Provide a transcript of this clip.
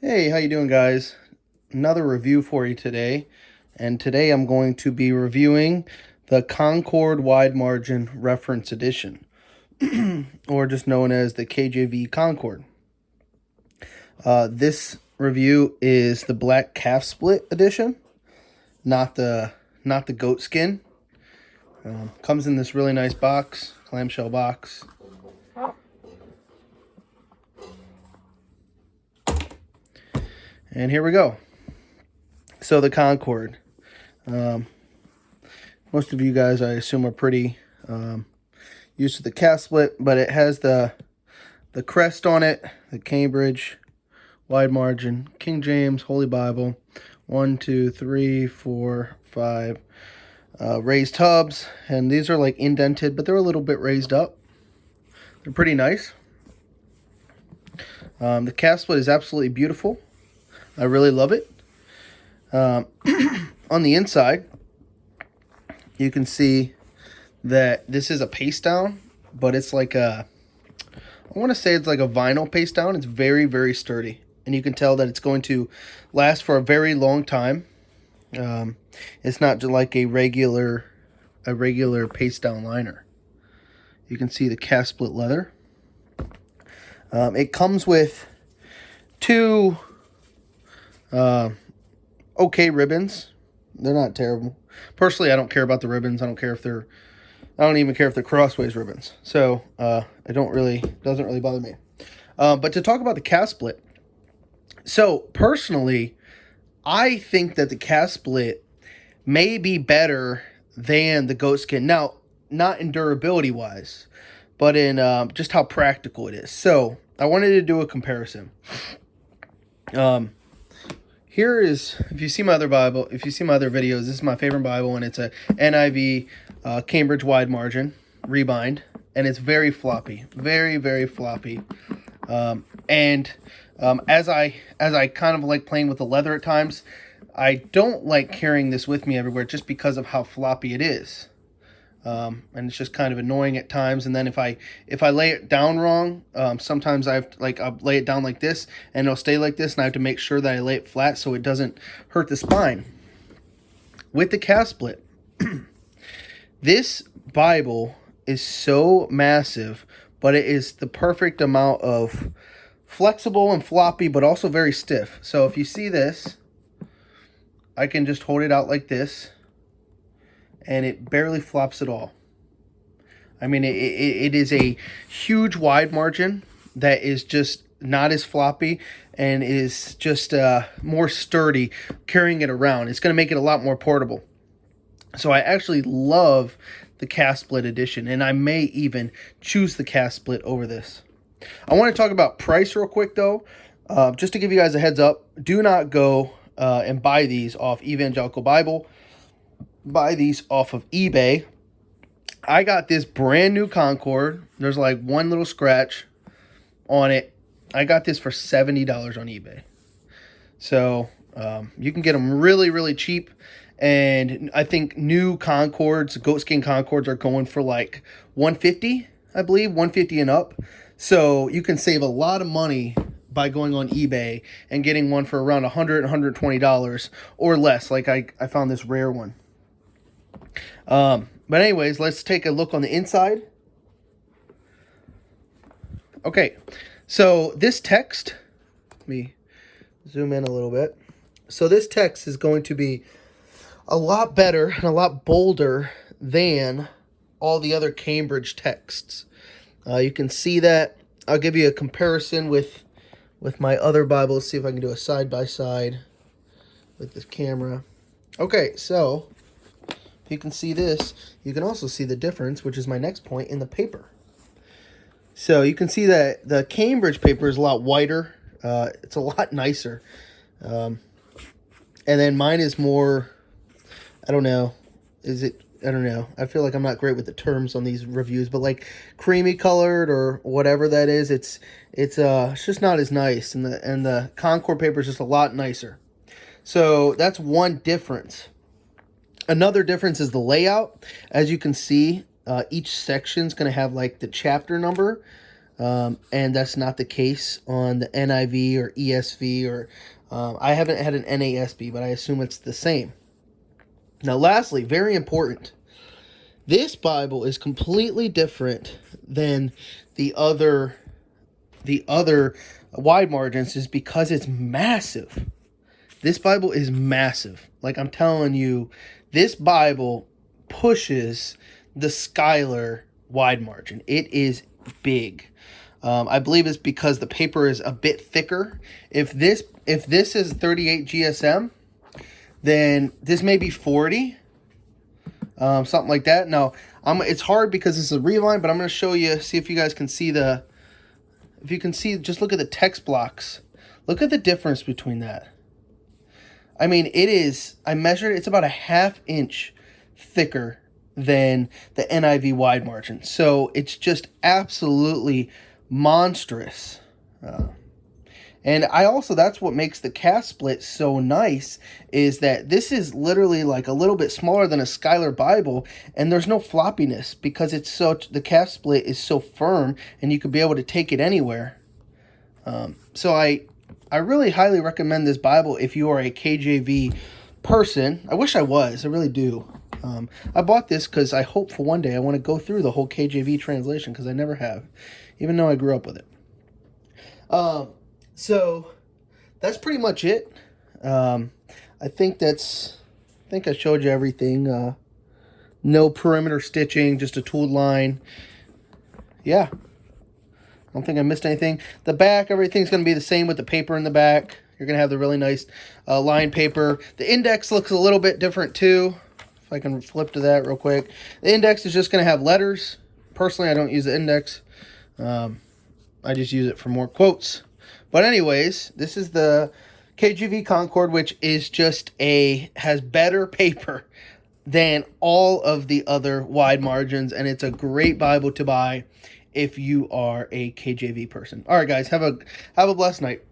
Hey, how you doing, guys? Another review for you today. And today I'm going to be reviewing the Concord Wide Margin Reference Edition, or just known as the KJV Concord. This review is the Black Calf Split Edition, not the goat skin. Comes in this really nice box, clamshell box. And here we go. So the Concord. Most of you guys, I assume, are pretty used to the calf split, but it has the crest on it, the Cambridge, wide margin, King James, Holy Bible, 1, 2, 3, 4, 5 raised hubs, and these are like indented, but they're a little bit raised up. They're pretty nice. The calf split is absolutely beautiful. I really love it. On the inside, you can see that this is a paste down, but it's like I want to say it's like a vinyl paste down. It's very, very sturdy, and you can tell that it's going to last for a very long time. It's not just like a regular paste down liner. You can see the calf split leather. It comes with two okay ribbons. They're not terrible. Personally, I don't care about the ribbons. I don't even care if they're crossways ribbons. So it doesn't really bother me. But to talk about the calf split. So personally, I think that the calf split may be better than the goat skin. Now, not in durability wise, but in just how practical it is. So I wanted to do a comparison. Here is, if you see my other Bible, if you see my other videos, this is my favorite Bible, and it's a NIV Cambridge wide margin rebind, and it's very floppy, very, very floppy. As I kind of like playing with the leather at times, I don't like carrying this with me everywhere just because of how floppy it is. And it's just kind of annoying at times. And then if I lay it down wrong, sometimes I'll lay it down like this, and it'll stay like this, and I have to make sure that I lay it flat so it doesn't hurt the spine. With the calf split, this Bible is so massive, but it is the perfect amount of flexible and floppy, but also very stiff. So if you see this, I can just hold it out like this, and it barely flops at all. I mean, it is a huge wide margin that is just not as floppy and is just more sturdy carrying it around. It's going to make it a lot more portable. So I actually love the calf split edition, and I may even choose the calf split over this. I want to talk about price real quick, though. Just to give you guys a heads up, do not go and buy these off Evangelical Bible. Buy these off of eBay. I got this brand new Concord. There's like one little scratch on it. I got this for $70 on eBay. So you can get them really, really cheap. And I think new Concords, goatskin Concords, are going for like $150, I believe, $150 and up. So you can save a lot of money by going on eBay and getting one for around $100, $120 or less. Like I found this rare one. But anyways, let's take a look on the inside. Okay, so this text, let me zoom in a little bit. So this text is going to be a lot better and a lot bolder than all the other Cambridge texts. You can see that. I'll give you a comparison with my other Bible. Let's see if I can do a side-by-side with this camera. Okay, so you can see this. You can also see the difference, which is my next point, in the paper. So you can see that the Cambridge paper is a lot whiter. It's a lot nicer. And then mine is more, I don't know. I don't know. I feel like I'm not great with the terms on these reviews, but like creamy colored or whatever that is, it's just not as nice. And the Concord paper is just a lot nicer. So that's one difference. Another difference is the layout. As you can see, each section is going to have like the chapter number. and that's not the case on the NIV or ESV, or I haven't had an NASB, but I assume it's the same. Now, lastly, very important, this Bible is completely different than the other wide margins, is because it's massive. This Bible is massive. Like, I'm telling you, this Bible pushes the Schuyler wide margin. It is big. I believe it's because the paper is a bit thicker. If this is 38 GSM, then this may be 40, something like that. Now, it's hard because it's a reline, but I'm going to show you, see if you guys can see if you can see, just look at the text blocks. Look at the difference between that. I mean, I measured, it's about a ½ inch thicker than the NIV wide margin. So it's just absolutely monstrous. And that's what makes the cast split so nice, is that this is literally like a little bit smaller than a Schuyler Bible, and there's no floppiness because the cast split is so firm, and you could be able to take it anywhere. So I really highly recommend this Bible if you are a KJV person. I wish I was. I really do. I bought this because I hope for one day I want to go through the whole KJV translation, because I never have, even though I grew up with it. So that's pretty much it. I think I showed you everything. No perimeter stitching, just a tooled line. Yeah. I don't think I missed anything. The back, everything's going to be the same with the paper in the back. You're going to have the really nice line paper. The index looks a little bit different too. If I can flip to that real quick. The index is just going to have letters. Personally, I don't use the index. I just use it for more quotes. But anyways, this is the KJV Concord, which is has better paper than all of the other wide margins, and it's a great Bible to buy if you are a KJV person. All right, guys, have a blessed night.